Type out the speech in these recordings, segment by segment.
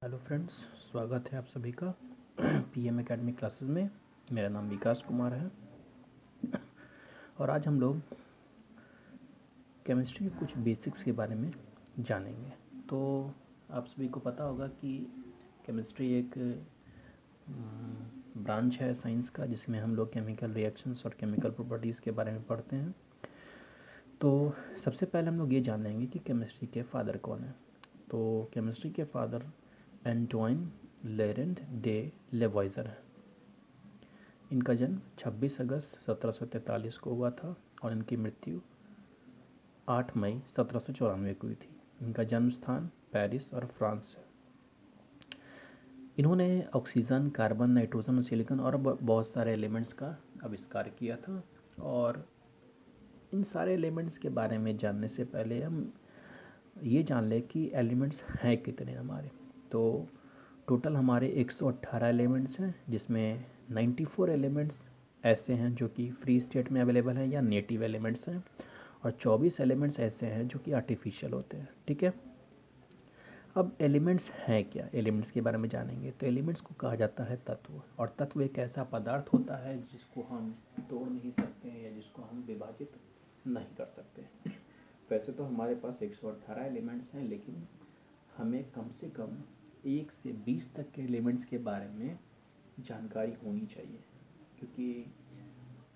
Hello friends, स्वागत है आप सभी का पीएम एकेडमी क्लासेस में। मेरा नाम विकास कुमार है और आज हम लोग केमिस्ट्री के कुछ बेसिक्स के बारे में जानेंगे। तो आप सभी को पता होगा कि केमिस्ट्री एक ब्रांच है साइंस का, जिसमें हम लोग केमिकल रिएक्शंस और केमिकल प्रॉपर्टीज़ के बारे में पढ़ते हैं। तो सबसे पहले हम लोग ये जानेंगे कि केमिस्ट्री के फादर कौन है। तो केमिस्ट्री के फादर एंटोइन लेरेंट डे लेवॉइजर है। इनका जन्म 26 अगस्त 1743 को हुआ था और इनकी मृत्यु 8 मई 1794 को हुई थी। इनका जन्म स्थान पेरिस और फ्रांस है। इन्होंने ऑक्सीजन, कार्बन, नाइट्रोजन और सिलिकॉन और बहुत सारे एलिमेंट्स का आविष्कार किया था। और इन सारे एलिमेंट्स के बारे में जानने से पहले हम ये जान लें कि एलिमेंट्स हैं कितने हमारे। तो टोटल हमारे 118 एलिमेंट्स हैं, जिसमें 94 एलिमेंट्स ऐसे हैं जो कि फ्री स्टेट में अवेलेबल हैं या नेटिव एलिमेंट्स हैं, और 24 एलिमेंट्स ऐसे हैं जो कि आर्टिफिशियल होते हैं। ठीक है, अब एलिमेंट्स हैं क्या, एलिमेंट्स के बारे में जानेंगे। तो एलिमेंट्स को कहा जाता है तत्व, और तत्व एक ऐसा पदार्थ होता है जिसको हम तोड़ नहीं सकते हैं या जिसको हम विभाजित नहीं कर सकते। वैसे तो हमारे पास 118 एलिमेंट्स हैं, लेकिन हमें कम से कम 1 से 20 तक के एलिमेंट्स के बारे में जानकारी होनी चाहिए, क्योंकि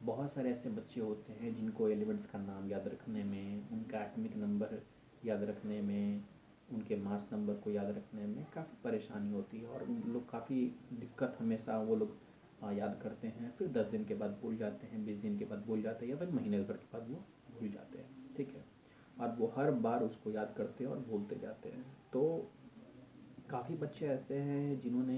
बहुत सारे ऐसे बच्चे होते हैं जिनको एलिमेंट्स का नाम याद रखने में, उनका एटॉमिक नंबर याद रखने में, उनके मास नंबर को याद रखने में काफ़ी परेशानी होती है, और उन लोग काफ़ी दिक्कत हमेशा वो लोग याद करते हैं, फिर 10 दिन के बाद भूल जाते हैं, 20 दिन के बाद भूल जाते हैं, या फिर महीने भर के बाद वो भूल जाते हैं। ठीक है, और वो हर बार उसको याद करते हैं और भूलते जाते हैं। तो काफ़ी बच्चे ऐसे हैं जिन्होंने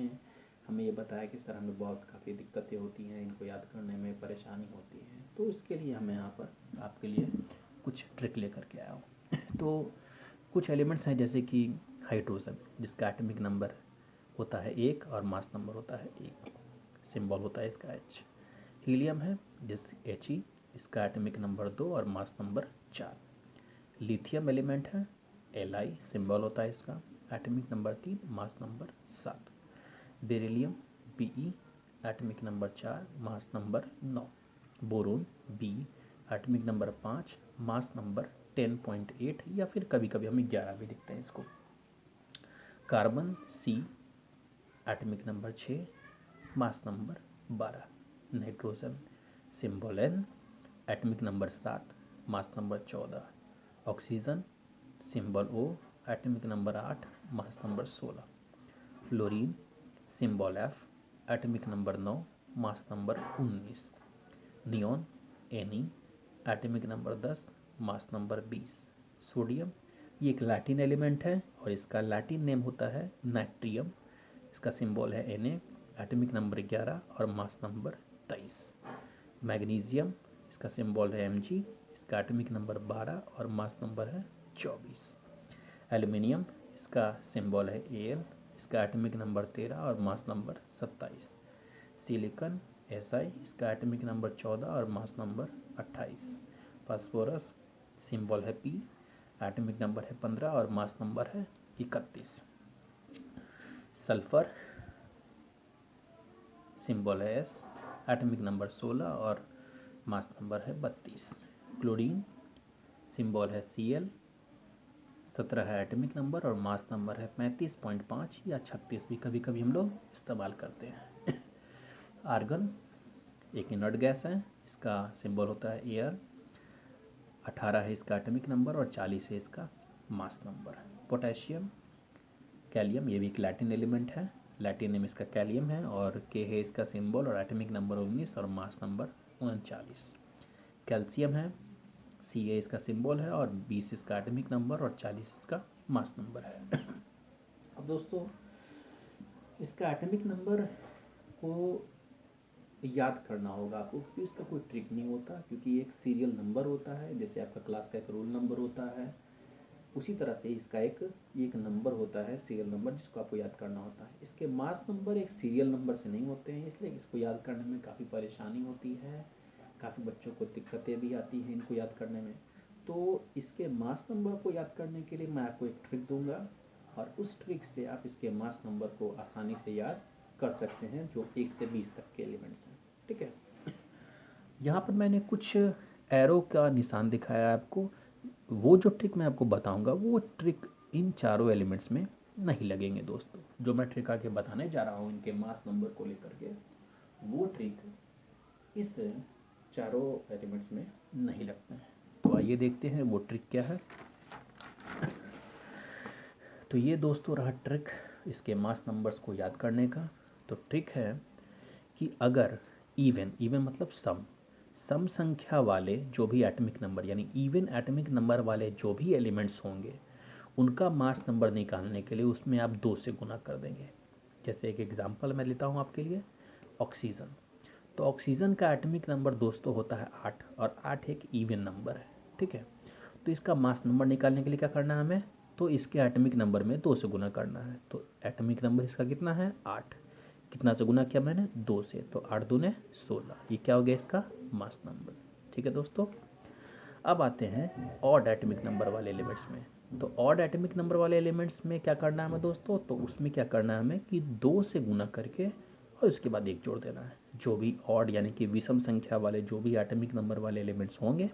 हमें ये बताया कि सर हमें बहुत काफ़ी दिक्कतें होती हैं, इनको याद करने में परेशानी होती है। तो इसके लिए हमें यहाँ पर आपके लिए कुछ ट्रिक लेकर के आया हूँ। तो कुछ एलिमेंट्स हैं जैसे कि हाइड्रोजन, जिसका एटॉमिक नंबर होता है 1 और मास नंबर होता है 1, सिंबल होता है इसका H। हीलियम है जिस He, इसका एटॉमिक नंबर 2 और मास नंबर 4। लिथियम एलिमेंट है Li, सिंबल होता है इसका, atomic number 3, mass number 7। Beryllium Be, atomic number 4, mass number 9। Boron B, atomic number 5, mass number 10.8, या फिर कभी कभी हम 11 भी लिखते हैं इसको। Carbon C, atomic number 6, mass number 12। Nitrogen symbol N, atomic number 7, mass number 14। Oxygen symbol O, atomic number 8, mass number 16। Fluorine symbol F, atomic number 9, mass number 19। Neon Ne, atomic number 10, mass number 20। Sodium, ये एक Latin element है और इसका Latin name होता है नाइट्रियम, इसका symbol है Na, atomic number 11 और मास नंबर 23। मैग्नीशियम, इसका सिंबल है Mg, इसका एटॉमिक नंबर 12 और मास नंबर है 24। एल्युमिनियम, इसका सिंबल है Al, इसका एटॉमिक नंबर 13 और मास नंबर 27। सिलिकॉन Si, इसका एटॉमिक नंबर 14 और मास नंबर 28। फास्फोरस सिंबल है P, एटॉमिक नंबर है 15 और मास नंबर है 31। सल्फर सिंबल है S, एटॉमिक नंबर 16 और मास नंबर है 32। क्लोरीन सिंबल है Cl, 17 है एटॉमिक नंबर और मास नंबर है 35.5 या 36 भी कभी कभी हम लोग इस्तेमाल करते हैं। आर्गन एक इनर्ट गैस है, इसका सिंबल होता है एयर, 18 है इसका एटॉमिक नंबर और 40 है इसका मास नंबर। पोटेशियम, कैलियम, ये भी एक लैटिन एलिमेंट है, लैटिन नेम इसका कैलियम है और के है इसका सिंबल और एटॉमिक नंबर 19 और मास नंबर 39। कैल्शियम है, सी ए इसका सिंबल है और 20 इसका एटॉमिक नंबर और 40 इसका मास नंबर है। अब दोस्तों, इसका एटॉमिक नंबर को याद करना होगा आपको, क्योंकि इसका कोई ट्रिक नहीं होता, क्योंकि एक सीरियल नंबर होता है, जैसे आपका क्लास का एक रोल नंबर होता है, उसी तरह से इसका एक नंबर होता है, सीरियल नंबर, जिसको आपको याद करना होता है। इसके मास नंबर एक सीरियल नंबर से नहीं होते हैं, इसलिए इसको याद करने में काफ़ी परेशानी होती है, काफ़ी बच्चों को दिक्कतें भी आती हैं इनको याद करने में। तो इसके मास नंबर को याद करने के लिए मैं आपको एक ट्रिक दूंगा, और उस ट्रिक से आप इसके मास नंबर को आसानी से याद कर सकते हैं, जो 1 से 20 तक के एलिमेंट्स हैं। ठीक है, यहाँ पर मैंने कुछ एरो का निशान दिखाया है आपको। वो जो ट्रिक मैं आपको बताऊंगा वो ट्रिक इन चारों एलिमेंट्स में नहीं लगेंगे दोस्तों। जो मैं ट्रिक आगे बताने जा रहा हूँ इनके मास नंबर को लेकर के, वो ट्रिक इस चारों एलिमेंट्स में नहीं लगते हैं। तो आइए देखते हैं वो ट्रिक क्या है। तो ये दोस्तों रहा ट्रिक इसके मास नंबर्स को याद करने का। तो ट्रिक है कि अगर इवन मतलब सम संख्या वाले जो भी एटॉमिक नंबर यानी इवन एटॉमिक नंबर वाले जो भी एलिमेंट्स होंगे, उनका मास नंबर निकालने के लिए उसमें आप 2 से गुना कर देंगे। जैसे एक एग्जांपल मैं लेता हूँ आपके लिए, ऑक्सीजन। तो ऑक्सीजन का एटॉमिक नंबर दोस्तों होता है 8, और 8 एक इवन नंबर है। ठीक है, तो इसका मास नंबर निकालने के लिए क्या करना है हमें, तो इसके एटॉमिक नंबर में 2 से गुना करना है। तो एटॉमिक नंबर इसका कितना है, 8। कितना से गुना किया मैंने, 2 से, तो 8 दूने 16। ये क्या हो गया इसका मास नंबर। ठीक है दोस्तों, अब आते हैं ऑड एटॉमिक नंबर वाले एलिमेंट्स में। तो ऑड एटॉमिक नंबर वाले एलिमेंट्स में क्या करना है हमें दोस्तों, तो उसमें क्या करना है हमें कि 2 से गुना करके और उसके बाद 1 जोड़ देना है। जो भी ऑड यानी कि विषम संख्या वाले जो भी एटॉमिक नंबर वाले एलिमेंट्स होंगे,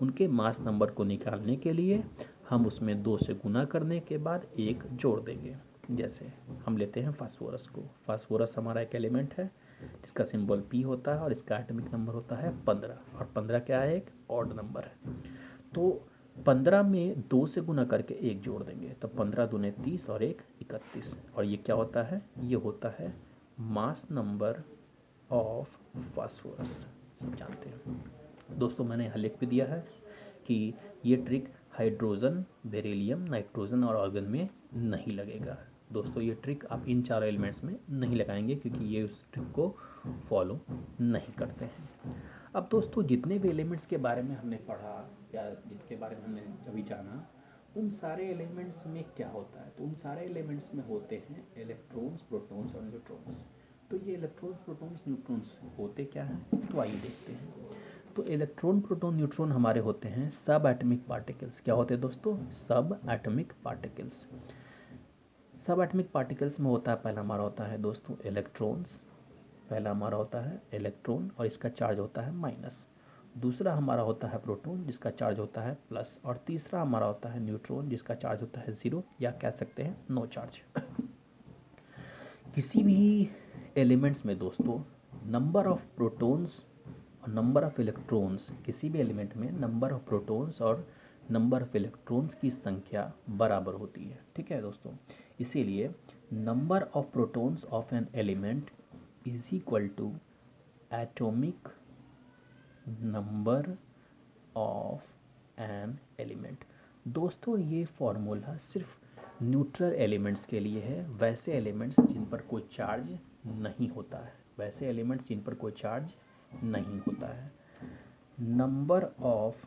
उनके मास नंबर को निकालने के लिए हम उसमें 2 से गुना करने के बाद 1 जोड़ देंगे। जैसे हम लेते हैं फास्फोरस को। फास्फोरस हमारा एक एलिमेंट है जिसका सिंबल P होता है और इसका एटॉमिक नंबर होता है 15, और 15 क्या है, एक ऑड नंबर है। तो 15 में 2 से गुना करके 1 जोड़ देंगे, तो 15 दूने 30 और 1 31। और ये क्या होता है, ये होता है मास नंबर ऑफ फास्फोरस। सब जानते हैं दोस्तों, मैंने यहाँ लिख भी दिया है कि ये ट्रिक हाइड्रोजन, बेरिलियम, नाइट्रोजन और ऑर्गन में नहीं लगेगा। दोस्तों ये ट्रिक आप इन चारों एलिमेंट्स में नहीं लगाएंगे क्योंकि ये उस ट्रिक को फॉलो नहीं करते हैं। अब दोस्तों जितने भी एलिमेंट्स के बारे में हमने पढ़ा या जिसके बारे में हमने अभी जाना, उन सारे एलिमेंट्स में क्या होता है, तो उन सारे एलिमेंट्स में होते हैं इलेक्ट्रॉन्स, प्रोटॉन्स और न्यूट्रॉन्स। तो ये इलेक्ट्रॉन्स, प्रोटॉन्स, न्यूट्रॉन्स होते क्या हैं, तो आइए देखते हैं। तो इलेक्ट्रॉन, प्रोटॉन, न्यूट्रॉन हमारे होते हैं सब एटॉमिक पार्टिकल्स। क्या होते हैं दोस्तों, सब एटॉमिक पार्टिकल्स। सब एटॉमिक पार्टिकल्स में होता है, पहला हमारा होता है दोस्तों इलेक्ट्रॉन्स। पहला हमारा होता है इलेक्ट्रॉन और इसका चार्ज होता है माइनस। दूसरा हमारा होता है प्रोटॉन जिसका चार्ज होता है प्लस। और तीसरा हमारा होता है न्यूट्रॉन जिसका चार्ज होता है 0 या कह सकते हैं नो चार्ज। किसी भी एलिमेंट्स में दोस्तों नंबर ऑफ प्रोटॉन्स और नंबर ऑफ इलेक्ट्रॉन्स, किसी भी एलिमेंट में नंबर ऑफ प्रोटॉन्स और नंबर ऑफ इलेक्ट्रॉन्स की संख्या बराबर होती है। ठीक है दोस्तों, इसीलिए number of protons of an element is equal to atomic number of an element. दोस्तों ये फॉर्मूला सिर्फ न्यूट्रल एलिमेंट्स के लिए है, वैसे एलिमेंट्स जिन पर कोई चार्ज नहीं होता है, वैसे एलिमेंट्स जिन पर कोई चार्ज नहीं होता है। Number of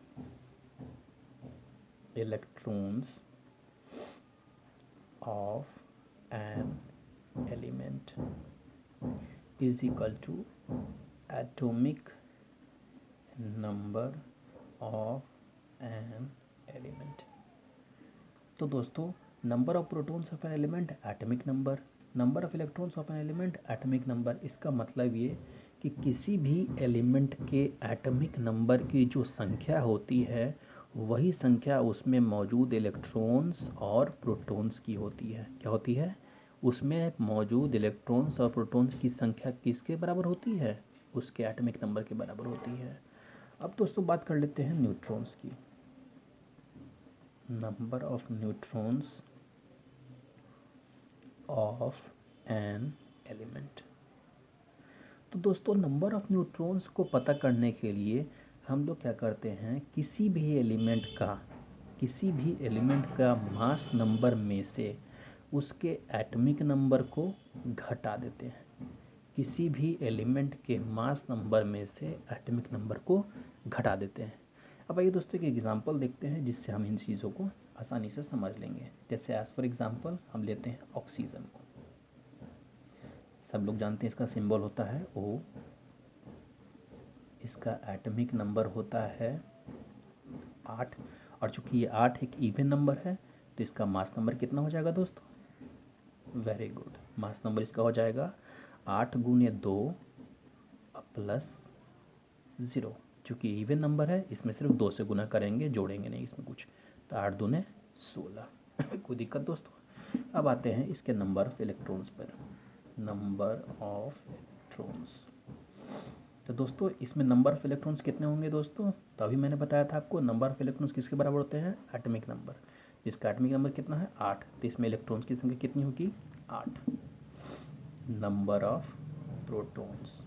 electrons of an element is equal to atomic number of an element. तो दोस्तों number of protons of an element atomic number, number of electrons of an element atomic number. इसका मतलब ये कि किसी भी एलिमेंट के atomic number की जो संख्या होती है वही संख्या उसमें मौजूद इलेक्ट्रॉन्स और प्रोटॉन्स की होती है। क्या होती है, उसमें मौजूद इलेक्ट्रॉन्स और प्रोटॉन्स की संख्या किसके बराबर होती है, उसके एटॉमिक नंबर के बराबर होती है। अब दोस्तों बात कर लेते हैं न्यूट्रॉन्स की। Number of neutrons of an element. तो दोस्तों नंबर ऑफ न्यूट्रॉन्स को पता करने के लिए हम लोग क्या करते हैं, किसी भी एलिमेंट का मास नंबर में से उसके एटॉमिक नंबर को घटा देते हैं। किसी भी एलिमेंट के मास नंबर में से एटॉमिक नंबर को घटा देते हैं। अब आइए दोस्तों एक एग्जांपल देखते हैं जिससे हम इन चीज़ों को आसानी से समझ लेंगे। जैसे एज फॉर एग्जांपल हम लेते हैं ऑक्सीजन को। सब लोग जानते हैं इसका सिंबल होता है O, इसका एटॉमिक नंबर होता है 8, और चूंकि ये 8 एक इवन नंबर है तो इसका मास नंबर कितना हो जाएगा दोस्तों, वेरी गुड। मास नंबर इसका हो जाएगा 8 गुने 2 प्लस 0। चूँकि इवन नंबर है इसमें सिर्फ 2 से गुना करेंगे, जोड़ेंगे नहीं इसमें कुछ। तो 8 दूने 16। कोई दिक्कत दोस्तों? अब आते हैं इसके नंबर ऑफ इलेक्ट्रॉन्स पर। नंबर ऑफ इलेक्ट्रॉन्स, तो दोस्तों इसमें नंबर ऑफ इलेक्ट्रॉन्स कितने होंगे दोस्तों? तो अभी मैंने बताया था आपको नंबर ऑफ इलेक्ट्रॉन्स किसके बराबर होते हैं? Atomic number. जिसका एटॉमिक नंबर कितना है? 8। तो इसमें इलेक्ट्रॉन्स की संख्या कितनी होगी? 8। नंबर ऑफ प्रोटॉन्स,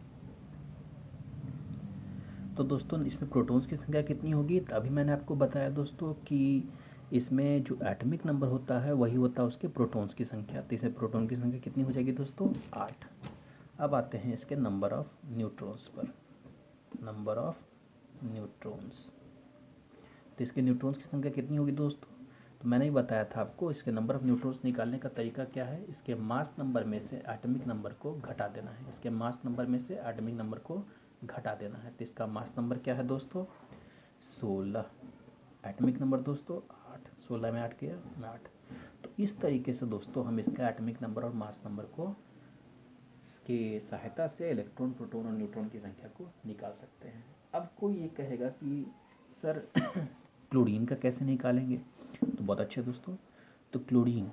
तो दोस्तों इसमें प्रोटॉन्स की संख्या कितनी होगी? तो अभी मैंने आपको बताया दोस्तों कि इसमें जो एटॉमिक नंबर होता है वही होता है उसके प्रोटॉन्स की संख्या। तो इसमें प्रोटॉन की संख्या कितनी हो जाएगी दोस्तों? 8। अब आते हैं इसके नंबर ऑफ न्यूट्रॉन्स पर। नंबर ऑफ न्यूट्रॉन्स, तो इसके न्यूट्रॉन्स की संख्या कितनी होगी दोस्तों? तो मैंने ही बताया था आपको इसके नंबर ऑफ न्यूट्रॉन्स निकालने का तरीका क्या है। इसके मास नंबर में से एटॉमिक नंबर को घटा देना है। इसके मास नंबर में से एटॉमिक नंबर को घटा देना है। तो इसका मास नंबर क्या है दोस्तों? 16। एटॉमिक नंबर दोस्तों 8। 16 में 8 किया 8। तो इस तरीके से दोस्तों हम इसका एटॉमिक नंबर और मास नंबर को इसकी सहायता से इलेक्ट्रॉन, प्रोटॉन और न्यूट्रॉन की संख्या को निकाल सकते हैं। अब कोई ये कहेगा कि सर क्लोरीन का कैसे निकालेंगे? तो बहुत अच्छे दोस्तों, तो क्लोरीन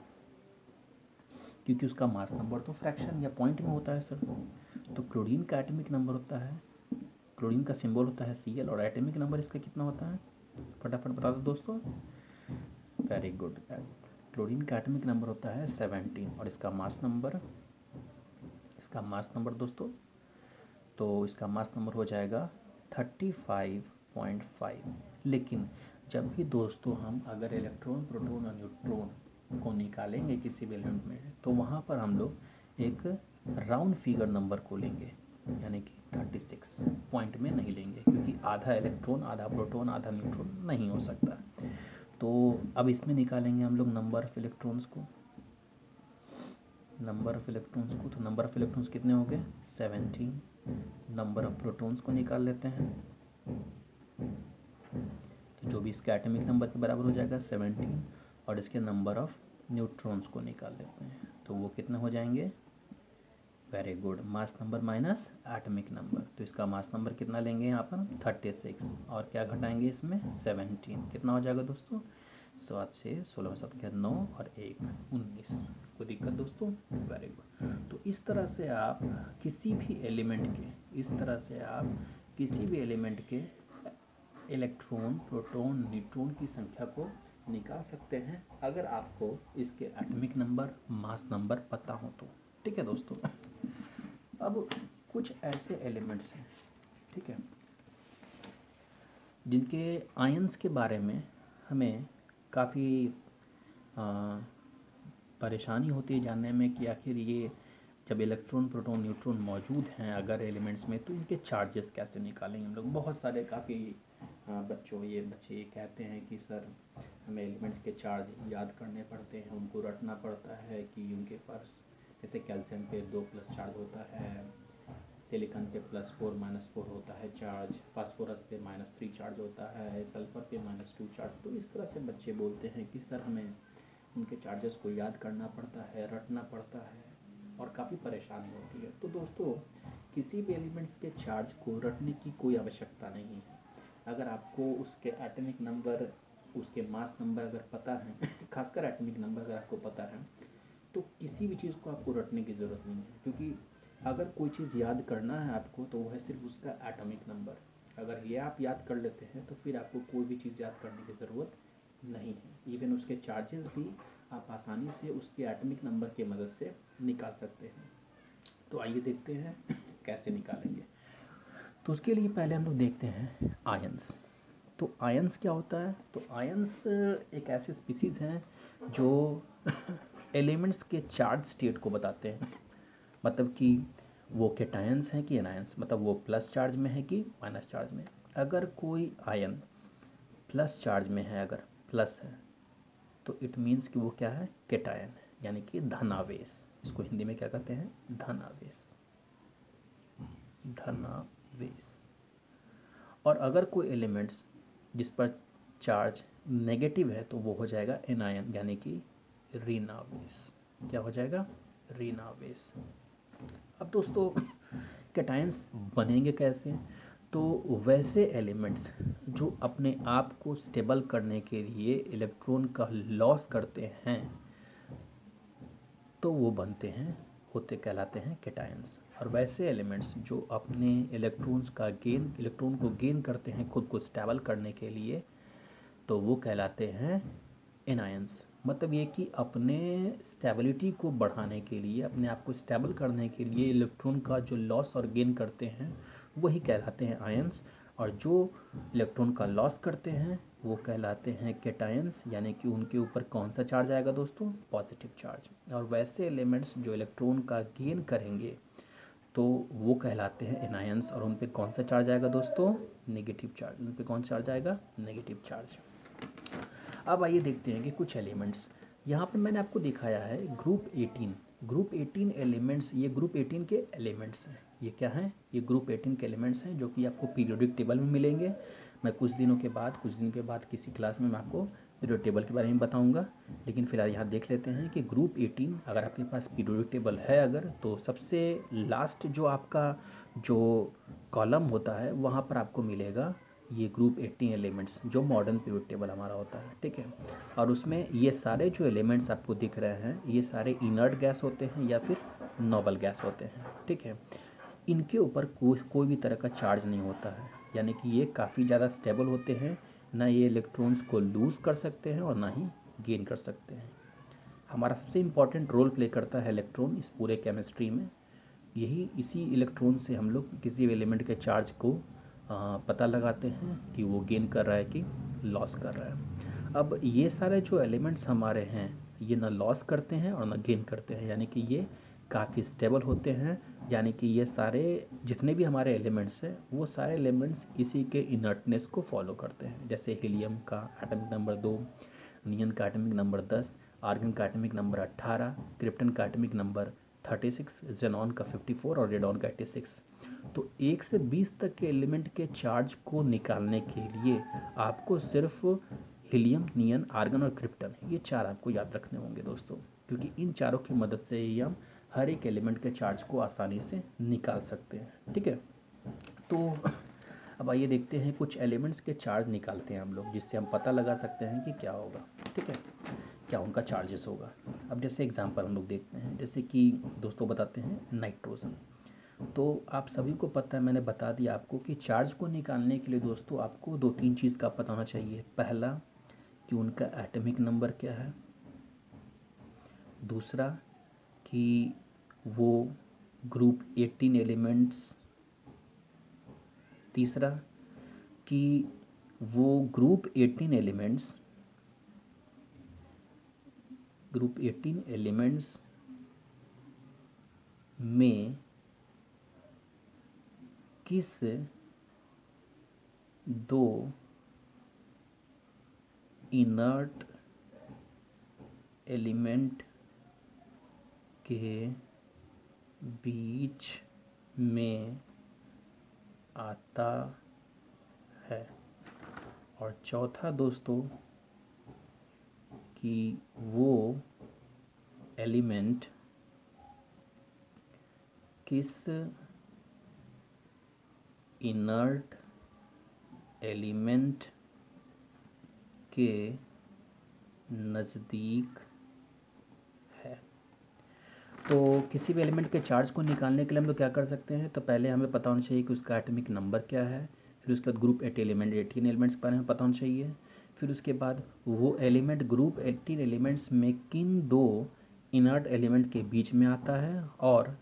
क्योंकि उसका मास नंबर तो फ्रैक्शन या पॉइंट में होता है सर, तो क्लोरीन का एटॉमिक नंबर होता है, क्लोरीन का सिंबल होता है Cl और एटॉमिक नंबर इसका कितना होता है? फटाफट बता दो दोस्तों। Very good. क्लोरीन का एटॉमिक नंबर होता है 17 और इसका मास नंबर, दोस्तों, तो इसका मास नंबर हो जाएगा 35.5। लेकिन जब भी दोस्तों हम अगर इलेक्ट्रॉन, प्रोटॉन और न्यूट्रॉन को निकालेंगे किसी भी एलिमेंट में, तो वहाँ पर हम लोग एक राउंड फिगर नंबर को लेंगे, यानी कि 36 पॉइंट में नहीं लेंगे, क्योंकि आधा इलेक्ट्रॉन, आधा प्रोटॉन, आधा न्यूट्रॉन नहीं हो सकता। तो अब इसमें निकालेंगे हम लोग नंबर ऑफ इलेक्ट्रॉन्स को, तो नंबर ऑफ इलेक्ट्रॉन्स कितने हो गए? 17। नंबर ऑफ प्रोटॉन्स को निकाल लेते हैं, तो जो भी इसका एटॉमिक नंबर के बराबर हो जाएगा 17, और इसके नंबर ऑफ न्यूट्रॉन्स को निकाल लेते हैं, तो वो कितने हो जाएंगे? Very good, mass number minus atomic number. तो इसका मास नंबर कितना लेंगे यहाँ पर? 36, और क्या घटाएंगे इसमें? 17। कितना हो जाएगा दोस्तों? 7 से 16 7 के 9 और 1 19। कोई दिक्कत दोस्तों? Very good. तो इस तरह से आप किसी भी एलिमेंट के इलेक्ट्रॉन, प्रोटॉन, न्यूट्रॉन की संख्या को निकाल सकते हैं, अगर आपको इसके एटॉमिक नंबर, मास नंबर पता हो तो। ठीक है दोस्तों। अब कुछ ऐसे एलिमेंट्स हैं, ठीक है, जिनके आयंस के बारे में हमें काफ़ी परेशानी होती है जानने में कि आखिर ये जब इलेक्ट्रॉन, प्रोटॉन, न्यूट्रॉन मौजूद हैं अगर एलिमेंट्स में, तो इनके चार्जेस कैसे निकालेंगे हम लोग। बहुत सारे काफ़ी बच्चे ये कहते हैं कि सर हमें एलिमेंट्स के चार्ज याद करने पड़ते हैं, उनको रटना पड़ता है कि उनके पास, जैसे कैल्शियम पे 2+ चार्ज होता है, सिलिकॉन पे +4 -4 होता है चार्ज, फास्फोरस पे -3 चार्ज होता है, सल्फर पे -2 चार्ज। तो इस तरह से बच्चे बोलते हैं कि सर हमें उनके चार्जेस को याद करना पड़ता है, रटना पड़ता है, और काफ़ी परेशानी होती है। तो दोस्तों किसी भी एलिमेंट्स के चार्ज को रटने की कोई आवश्यकता नहीं है। अगर आपको उसके एटॉमिक नंबर, उसके मास नंबर अगर पता है, खासकर एटॉमिक नंबर अगर आपको पता है, तो किसी भी चीज़ को आपको रटने की ज़रूरत नहीं है, क्योंकि अगर कोई चीज़ याद करना है आपको तो वह है सिर्फ उसका एटॉमिक नंबर। अगर ये आप याद कर लेते हैं तो फिर आपको कोई भी चीज़ याद करने की ज़रूरत नहीं है। इवन उसके चार्जेस भी आप आसानी से उसके एटॉमिक नंबर की मदद से निकाल सकते हैं। तो आइए देखते हैं कैसे निकालेंगे। तो उसके लिए पहले हम लोग देखते हैं आयंस। तो आयंस क्या होता है? तो आयंस एक ऐसे स्पीसीज़ हैं जो एलिमेंट्स के चार्ज स्टेट को बताते हैं, मतलब कि वो कैटायंस हैं कि एनायंस, मतलब वो प्लस चार्ज में है कि माइनस चार्ज में। अगर कोई आयन प्लस चार्ज में है, अगर प्लस है, तो इट मीन्स कि वो क्या है? कैटायन है, यानी कि धनावेश। इसको हिंदी में क्या कहते हैं? धनावेश, धनावेश। और अगर कोई एलिमेंट्स जिस पर चार्ज नेगेटिव है तो वो हो जाएगा एनायन, यानी कि ऋणावेश। क्या हो जाएगा, रीनावेस। अब दोस्तों कैटायंस बनेंगे कैसे, तो वैसे एलिमेंट्स जो अपने आप को स्टेबल करने के लिए इलेक्ट्रॉन का लॉस करते हैं तो वो बनते हैं, होते कहलाते हैं कैटायंस। और वैसे एलिमेंट्स जो अपने इलेक्ट्रॉन को गेन करते हैं खुद को स्टेबल करने के लिए, तो वो कहलाते हैं एनायंस। मतलब ये कि अपने स्टेबिलिटी को बढ़ाने के लिए, अपने आप को स्टेबल करने के लिए इलेक्ट्रॉन का जो लॉस और गेन करते हैं वही कहलाते हैं आयंस। और जो इलेक्ट्रॉन का लॉस करते हैं वो कहलाते हैं कैटायंस, यानी कि उनके ऊपर कौन सा चार्ज आएगा दोस्तों, पॉजिटिव चार्ज। और वैसे एलिमेंट्स जो इलेक्ट्रॉन का गेन करेंगे तो वो कहलाते हैं एनायंस, और उन पे कौन सा चार्ज आएगा दोस्तों, नेगेटिव चार्ज। उन पे कौन सा चार्ज आएगा, नेगेटिव चार्ज। अब आइए देखते हैं कि कुछ एलिमेंट्स यहाँ पे मैंने आपको दिखाया है ग्रुप 18। ग्रुप 18 एलिमेंट्स, ये ग्रुप 18 के एलिमेंट्स हैं। ये क्या हैं, ये ग्रुप 18 के एलिमेंट्स हैं जो कि आपको पीरियोडिक टेबल में मिलेंगे। मैं कुछ दिन के बाद किसी क्लास में मैं आपको पीरियोडिक टेबल के बारे में बताऊंगा। लेकिन फिलहाल यहाँ देख लेते हैं कि ग्रुप 18 अगर आपके पास पीरियोडिक टेबल है अगर, तो सबसे लास्ट जो आपका जो कॉलम होता है वहाँ पर आपको मिलेगा ये ग्रुप 18 एलिमेंट्स, जो मॉडर्न पीरियोडिक टेबल हमारा होता है, ठीक है। और उसमें ये सारे जो एलिमेंट्स आपको दिख रहे हैं ये सारे इनर्ट गैस होते हैं या फिर नोबल गैस होते हैं, ठीक है। इनके ऊपर कोई भी तरह का चार्ज नहीं होता है, यानी कि ये काफ़ी ज़्यादा स्टेबल होते हैं। ना ये इलेक्ट्रॉन्स को लूज़ कर सकते हैं और ना ही गेन कर सकते हैं। हमारा सबसे इम्पॉर्टेंट रोल प्ले करता है इलेक्ट्रॉन इस पूरे केमिस्ट्री में। इसी इलेक्ट्रॉन से हम लोग किसी भी एलिमेंट के चार्ज को पता लगाते हैं कि वो गेन कर रहा है कि लॉस कर रहा है। अब ये सारे जो एलिमेंट्स हमारे हैं ये ना लॉस करते हैं और ना गेन करते हैं, यानी कि ये काफ़ी स्टेबल होते हैं। यानी कि ये सारे जितने भी हमारे एलिमेंट्स हैं वो सारे एलिमेंट्स इसी के इनर्टनेस को फॉलो करते हैं। जैसे हीलियम का एटॉमिक नंबर 2, नियन का एटॉमिक नंबर 10, आर्गन का एटॉमिक नंबर 18, क्रिप्टन का एटॉमिक नंबर 36, ज़ेनॉन का 54 और रेडॉन का 86। तो 1 से 20 तक के एलिमेंट के चार्ज को निकालने के लिए आपको सिर्फ हीलियम, नियन, आर्गन और क्रिप्टन, ये चार आपको याद रखने होंगे दोस्तों, क्योंकि इन चारों की मदद से ही हम हर एक एलिमेंट के चार्ज को आसानी से निकाल सकते हैं, ठीक है। तो अब आइए देखते हैं कुछ एलिमेंट्स के चार्ज निकालते हैं हम लोग, जिससे हम पता लगा सकते हैं कि क्या होगा, ठीक है, क्या उनका चार्जेस होगा। अब जैसे एग्जांपल हम लोग देखते हैं, जैसे कि दोस्तों बताते हैं नाइट्रोजन। तो आप सभी को पता है, मैंने बता दिया आपको कि चार्ज को निकालने के लिए दोस्तों आपको दो तीन चीज़ का पता होना चाहिए। पहला कि उनका एटॉमिक नंबर क्या है, दूसरा कि वो ग्रुप 18 एलिमेंट्स, तीसरा कि वो ग्रुप 18 एलिमेंट्स में किस दो इनर्ट एलिमेंट के बीच में आता है। और चौथा दोस्तों कि वो एलिमेंट किस इनर्ट एलिमेंट के नज़दीक है। तो किसी भी एलिमेंट के चार्ज को निकालने के लिए हम लोग क्या कर सकते हैं, तो पहले हमें पता होना चाहिए कि उसका एटॉमिक नंबर क्या है। फिर उसके बाद ग्रुप 18 एलिमेंट्स के बारे में पता होना चाहिए। फिर उसके बाद वो एलिमेंट ग्रुप 18 एलिमेंट्स में किन दो इनर्ट एलिमेंट के बीच में आता है, और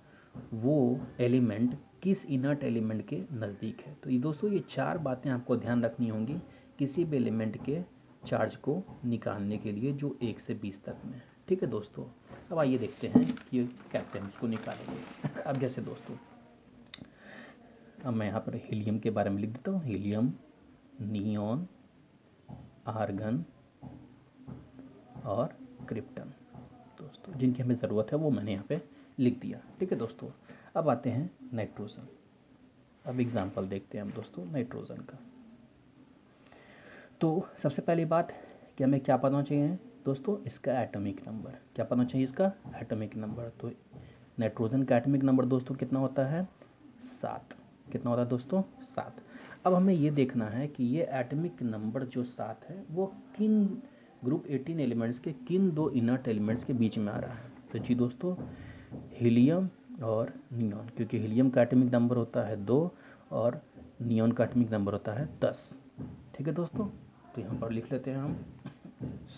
वो एलिमेंट किस इनर्ट एलिमेंट के नज़दीक है। तो ये दोस्तों ये चार बातें आपको ध्यान रखनी होंगी किसी भी एलिमेंट के चार्ज को निकालने के लिए जो 1 से 20 तक में, ठीक है दोस्तों। अब आइए देखते हैं कि कैसे हम इसको निकालेंगे। अब जैसे दोस्तों अब मैं यहाँ पर हीलियम के बारे में लिख देता हूँ, हीलियम, नियॉन, आर्गन और क्रिप्टन दोस्तों, जिनकी हमें ज़रूरत है वो मैंने यहाँ पे लिख दिया, ठीक है दोस्तों। अब आते हैं नाइट्रोजन। अब एग्जांपल देखते हैं हम दोस्तों नाइट्रोजन का। तो सबसे पहली बात कि हमें क्या पता होना चाहिए, दोस्तों इसका एटॉमिक नंबर क्या पता चाहिए, इसका एटॉमिक नंबर। तो नाइट्रोजन का एटॉमिक नंबर दोस्तों कितना होता है, 7। कितना होता है दोस्तों, 7। अब हमें ये देखना है कि ये एटॉमिक नंबर जो 7 है वो किन ग्रुप 18 एलिमेंट्स के किन दो इनर्ट एलिमेंट्स के बीच में आ रहा है। तो जी दोस्तों हीलियम और नियॉन, क्योंकि हीलियम का एटॉमिक नंबर होता है 2 और नियॉन का एटॉमिक नंबर होता है 10। ठीक है दोस्तों, तो यहाँ पर लिख लेते हैं हम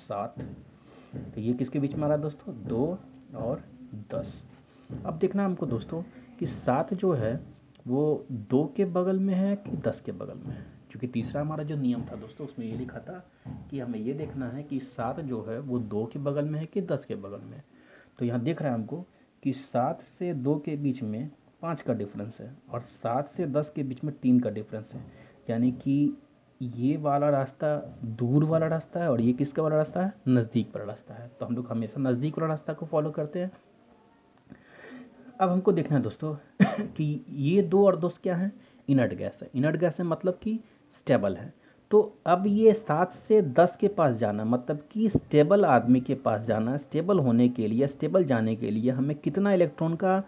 7। तो ये किसके बीच में आ रहा है दोस्तों, 2 और 10। अब देखना हमको दोस्तों कि 7 जो है वो 2 के बगल में है कि 10 के बगल में है, क्योंकि तीसरा हमारा जो नियम था दोस्तों उसमें ये लिखा था कि हमें ये देखना है कि 7 जो है वो 2 के बगल में है कि 10 के बगल में। तो यहाँ देख रहे हैं हमको कि 7 से 2 के बीच में 5 का डिफरेंस है और 7 से 10 के बीच में 3 का डिफरेंस है, यानी कि ये वाला रास्ता दूर वाला रास्ता है और ये किसका वाला रास्ता है, नज़दीक वाला रास्ता है। तो हम लोग हमेशा नज़दीक वाला रास्ता को फॉलो करते हैं। अब हमको देखना है दोस्तों कि ये 2 और 2 क्या हैं, इनर्ट गैस है। इनर्ट गैस है मतलब कि स्टेबल है। तो अब ये 7 से 10 के पास जाना मतलब कि स्टेबल आदमी के पास जाना, स्टेबल होने के लिए, स्टेबल जाने के लिए हमें कितना इलेक्ट्रॉन का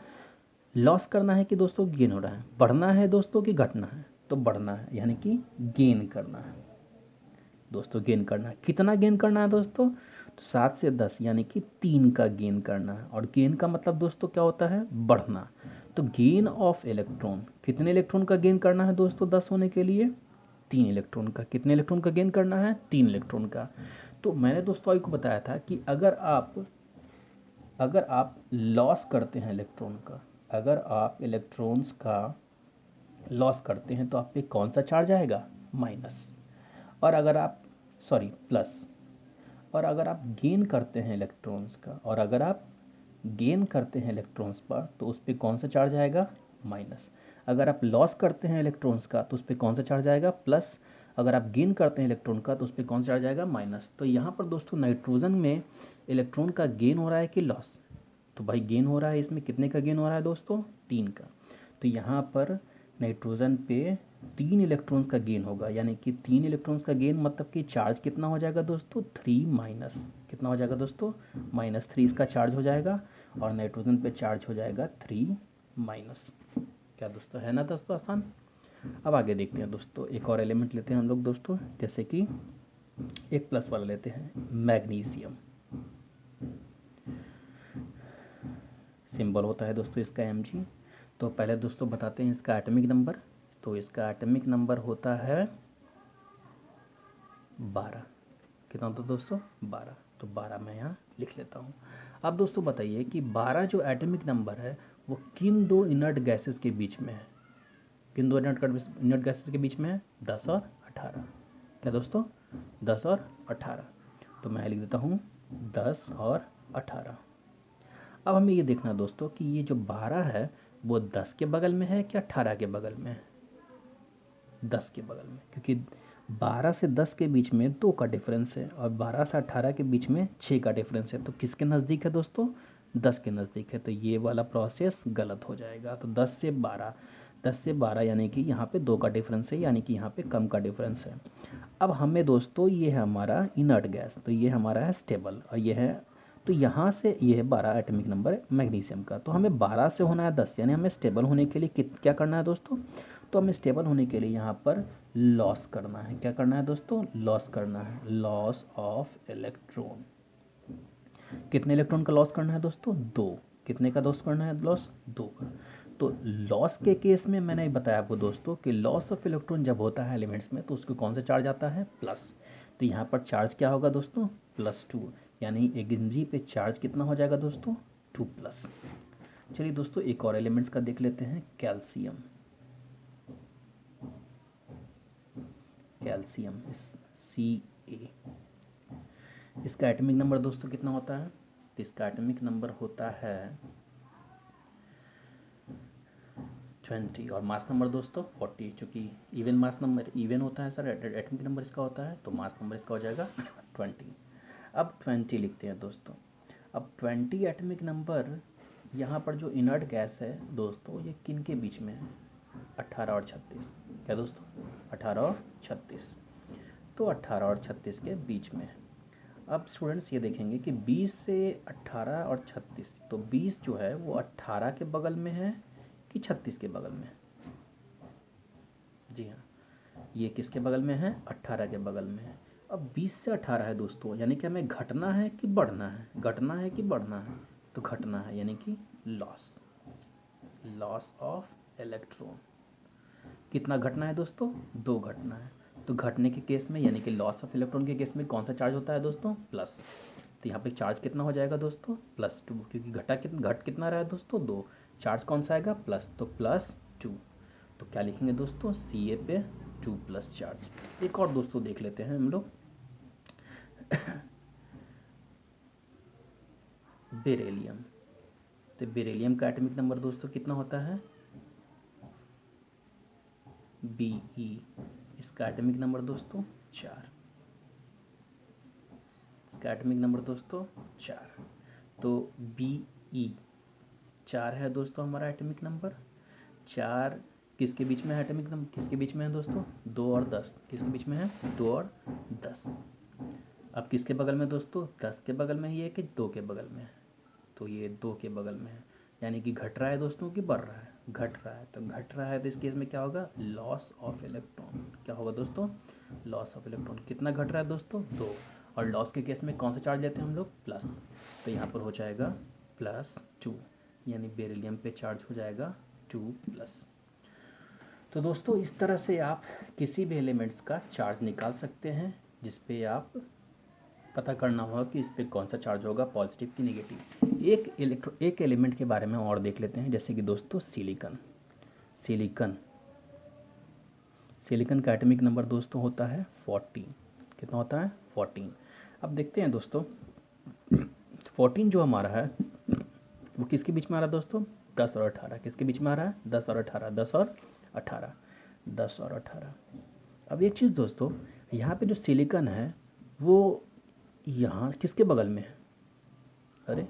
लॉस करना है कि दोस्तों गेन हो रहा है, बढ़ना है दोस्तों कि घटना है, तो बढ़ना है यानी कि गेन करना है दोस्तों, गेन करना है। कितना गेन करना है दोस्तों, तो 7 से 10 यानी कि 3 का गेन करना है। और गेन का मतलब दोस्तों क्या होता है, बढ़ना। तो गेन ऑफ इलेक्ट्रॉन, कितने इलेक्ट्रॉन का गेन करना है दोस्तों 10 होने के लिए, 3 इलेक्ट्रॉन का। कितने इलेक्ट्रॉन का गेन करना है, 3 इलेक्ट्रॉन का। तो मैंने दोस्तों आपको बताया था कि अगर आप लॉस करते हैं इलेक्ट्रॉन का, अगर आप इलेक्ट्रॉन्स का लॉस करते हैं तो आप पे कौन सा चार्ज आएगा, माइनस। और अगर आप प्लस। और अगर आप गेन करते हैं इलेक्ट्रॉन्स का, और अगर आप गेन करते हैं इलेक्ट्रॉन्स पर तो उस पर कौन सा चार्ज आएगा, माइनस। अगर आप लॉस करते हैं इलेक्ट्रॉन्स का तो उस पर कौन सा चार्ज आएगा, प्लस। अगर आप गेन करते हैं इलेक्ट्रॉन का तो उस पर कौन सा चार्ज आएगा, माइनस। तो यहाँ पर दोस्तों नाइट्रोजन में इलेक्ट्रॉन का गेन हो रहा है कि लॉस, तो भाई गेन हो रहा है। इसमें कितने का गेन हो रहा है दोस्तों, 3 का। तो यहाँ पर नाइट्रोजन पे 3 इलेक्ट्रॉन्स का गेन होगा, यानी कि 3 इलेक्ट्रॉन्स का गेन मतलब कि चार्ज कितना हो जाएगा दोस्तों, 3 माइनस। कितना हो जाएगा दोस्तों, -3 इसका चार्ज हो जाएगा और नाइट्रोजन पे चार्ज हो जाएगा 3 माइनस। क्या दोस्तों, है ना दोस्तों आसान। अब आगे देखते हैं दोस्तों, एक और एलिमेंट लेते हैं हम लोग दोस्तों, जैसे कि एक प्लस वाला लेते हैं, मैग्नीशियम। सिंबल होता है दोस्तों इसका Mg। तो पहले दोस्तों बताते हैं इसका एटॉमिक नंबर। तो इसका एटॉमिक नंबर होता है 12। कितना होता है दोस्तों, 12। तो 12 मैं यहाँ लिख लेता हूँ। अब दोस्तों बताइए कि 12 जो एटॉमिक नंबर है वो किन दो इनर्ट गैसेस के बीच में है, किन दो इनर्ट गैसेस के बीच में है, 10 और 18। क्या दोस्तों, 10 और 18। तो मैं लिख देता हूँ 10 और 18। अब हमें ये देखना दोस्तों कि ये जो 12 है वो 10 के बगल में है क्या 18 के बगल में है, 10 के बगल में, क्योंकि 12 से 10 के बीच में 2 का डिफरेंस है और 12 से 18 के बीच में 6 का डिफरेंस है। तो किसके नज़दीक है दोस्तों, 10 के नज़दीक है। तो ये वाला प्रोसेस गलत हो जाएगा। तो 10 से 12 यानी कि यहाँ पे 2 का डिफरेंस है, यानी कि यहाँ पे कम का डिफरेंस है। अब हमें दोस्तों ये है हमारा इनर्ट गैस, तो ये हमारा है स्टेबल और ये है, तो यहाँ से ये है 12 एटॉमिक नंबर मैग्नीशियम का। तो हमें 12 से होना है 10, यानी हमें स्टेबल होने के लिए क्या करना है दोस्तों, तो हमें स्टेबल होने के लिए यहाँ पर लॉस करना है। क्या करना है दोस्तों, लॉस करना है, लॉस ऑफ इलेक्ट्रॉन। कितने इलेक्ट्रॉन का लॉस करना है दोस्तों, 2। कितने का लॉस करना है, लॉस 2 का। तो लॉस के केस में मैंने बताया आपको दोस्तों कि लॉस ऑफ इलेक्ट्रॉन जब होता है एलिमेंट्स में तो उसको कौन सा चार्ज आता है, प्लस। तो यहाँ पर चार्ज क्या होगा दोस्तों, +2, यानी Mg पे चार्ज कितना हो जाएगा दोस्तों, 2+। चलिए दोस्तों एक और एलिमेंट्स का देख लेते हैं, कैल्शियम। कैल्शियम Ca, इसका एटॉमिक नंबर दोस्तों कितना होता है, तो इसका एटॉमिक नंबर होता है 20 और मास नंबर दोस्तों 40। चूँकि इवन मास नंबर इवन होता है सर, एटॉमिक नंबर इसका होता है, तो मास नंबर इसका हो जाएगा 20। अब 20 लिखते हैं दोस्तों। अब 20 एटॉमिक नंबर, यहाँ पर जो इनर्ट गैस है दोस्तों ये किन के बीच में है, 18 और 36। क्या दोस्तों, 18 और 36। तो 18 और 36 के बीच में है। अब स्टूडेंट्स ये देखेंगे कि 20 से 18 और 36, तो 20 जो है वो 18 के बगल में है कि 36 के बगल में? जी हाँ, ये किसके बगल में है? 18 के बगल में है। अब 20 से 18 है दोस्तों, यानी कि हमें घटना है कि बढ़ना है? घटना है कि बढ़ना है? तो घटना है, यानी कि लॉस ऑफ इलेक्ट्रॉन। कितना घटना है दोस्तों? 2 घटना है। तो घटने के केस में, यानी कि लॉस ऑफ इलेक्ट्रॉन के केस में कौन सा चार्ज होता है दोस्तों? प्लस। तो यहाँ पे चार्ज कितना हो जाएगा दोस्तों? +2, क्योंकि घट कितना रहा है दोस्तों? 2। चार्ज कौन सा आएगा? प्लस, तो +2। तो क्या लिखेंगे दोस्तों? Ca पे 2 प्लस चार्ज। एक और दोस्तों देख लेते हैं हम लोग, बेरिलियम। तो बेरिलियम का एटॉमिक नंबर दोस्तों कितना होता है? Be। इसका एटॉमिक नंबर दोस्तों 4। इसका एटॉमिक नंबर दोस्तों 4। तो Be 4 है दोस्तों हमारा एटॉमिक नंबर। 4 किसके बीच में है? एटॉमिक नंबर किसके बीच में है दोस्तों? 2 और 10। किसके बीच में है? 2 और 10। अब किसके बगल में दोस्तों? 10 के बगल में ही है कि 2 के बगल में है? तो ये 2 के बगल में है, यानी कि घट रहा है दोस्तों कि बढ़ रहा है? घट रहा है। तो घट रहा है तो इस केस में क्या होगा? Loss of electron. क्या होगा दोस्तों? Loss of electron. कितना घट रहा है दोस्तों? 2। और लॉस के केस में कौन सा चार्ज लेते हैं हम लोग? प्लस। तो यहाँ पर हो जाएगा +2, यानी बेरिलियम पे चार्ज हो जाएगा 2+। तो दोस्तों इस तरह से आप किसी भी एलिमेंट्स का चार्ज निकाल सकते हैं, जिस पे आप पता करना होगा कि इस पे कौन सा चार्ज होगा, पॉजिटिव कि नेगेटिव। एक एलिमेंट के बारे में और देख लेते हैं, जैसे कि दोस्तों सिलिकॉन। सिलिकॉन का एटॉमिक नंबर दोस्तों होता है 14। कितना होता है? 14। अब देखते हैं दोस्तों 14 जो हमारा है वो किसके बीच में आ रहा है दोस्तों? 10 और 18। किसके बीच में आ रहा है? 10 और 18। 10 और 18। 10 और 18। अब एक चीज़ दोस्तों, यहाँ पे जो सिलिकॉन है वो यहाँ किसके बगल में है? अरे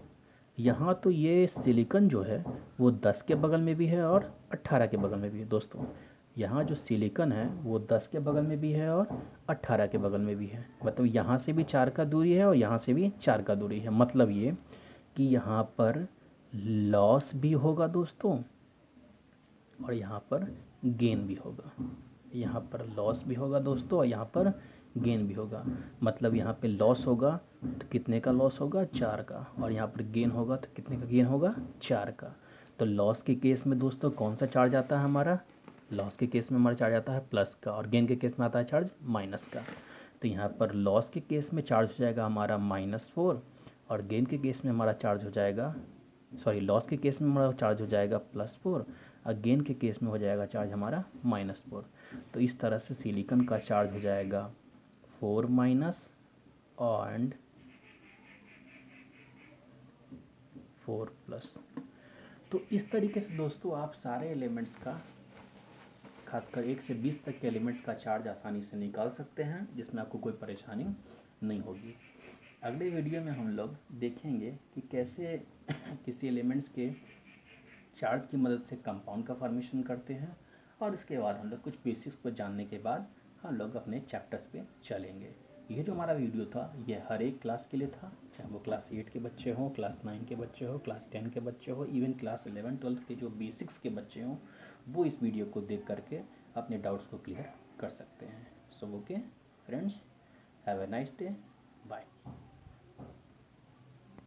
यहाँ तो ये सिलिकॉन जो है वो 10 के बगल में भी है और 18 के बगल में भी है दोस्तों। यहाँ जो सिलिकॉन है वो 10 के बगल में भी है और 18 के बगल में भी है। मतलब यहाँ से भी 4 का दूरी है और यहाँ से भी 4 का दूरी है। मतलब ये कि यहाँ पर लॉस भी होगा दोस्तों और यहाँ पर गेन भी होगा। यहाँ पर लॉस भी होगा दोस्तों और यहाँ पर गेन भी होगा। मतलब यहाँ पे लॉस होगा तो कितने का लॉस होगा? 4 का। और यहाँ पर गेन होगा तो कितने का गेन होगा? 4 का। तो लॉस के केस में दोस्तों कौन सा चार्ज आता है हमारा? लॉस के केस में हमारा चार्ज आता है प्लस का और गेन के केस में आता है चार्ज माइनस का। तो यहाँ पर लॉस के केस में चार्ज हो जाएगा हमारा -4 और गेन के केस में हमारा चार्ज हो जाएगा, सॉरी, लॉस के केस में हमारा चार्ज हो जाएगा +4 और गेन के केस में हो जाएगा चार्ज हमारा -4। तो इस तरह से सिलिकॉन का चार्ज हो जाएगा 4- एंड 4+। तो इस तरीके से दोस्तों आप सारे एलिमेंट्स का, खासकर 1 से 20 तक के एलिमेंट्स का चार्ज आसानी से निकाल सकते हैं, जिसमें आपको कोई परेशानी नहीं होगी। अगले वीडियो में हम लोग देखेंगे कि कैसे किसी एलिमेंट्स के चार्ज की मदद से कंपाउंड का फॉर्मेशन करते हैं और इसके बाद हम लोग कुछ बेसिक्स को जानने के बाद हम लोग अपने चैप्टर्स पे चलेंगे। ये जो हमारा वीडियो था ये हर एक क्लास के लिए था, चाहे वो क्लास 8 के बच्चे हों, क्लास 9 के बच्चे हो, क्लास 10 के बच्चे हो, इवन क्लास 11 12 के जो बेसिक्स के बच्चे हों वो इस वीडियो को देख करके अपने डाउट्स को क्लियर कर सकते हैं। So okay friends, have a nice day.